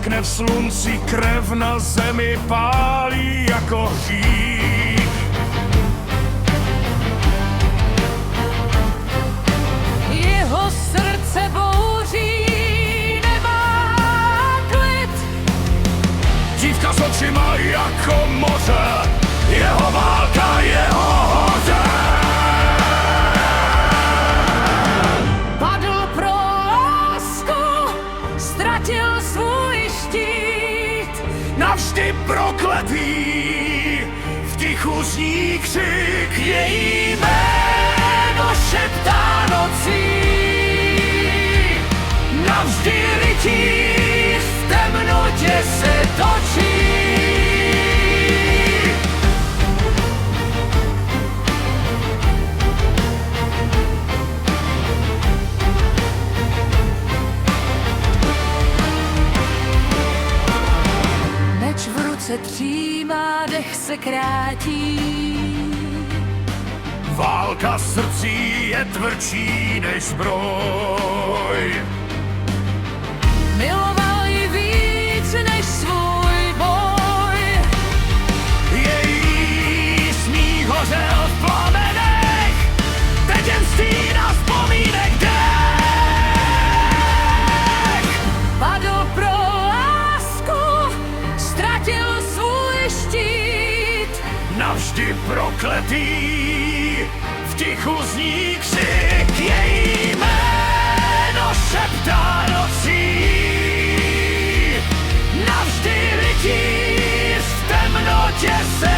praskne v slunci, krev na zemi pálí jako hřích. Jeho srdce bouří, nemá klid. Dívka s očima jako moře, jeho válka, jeho hoře. Padl pro lásku, ztratil svůj štít. Navždy prokletý, v tichu zní křik, její jméno šeptá nocí. Navždy rytíř v temnotě se točí. Meč v ruce třímá, dech se krátí. Válka srdcí je tvrdší než zbroj. Miloval ji víc než svůj boj. Její smích hořel v plamenech, teď jen stín a vzpomínek dech. Padl pro lásku, ztratil svůj štít. Navždy prokletý, v tichu zní křik, její jméno šeptá nocí. Navždy rytíř v temnotě se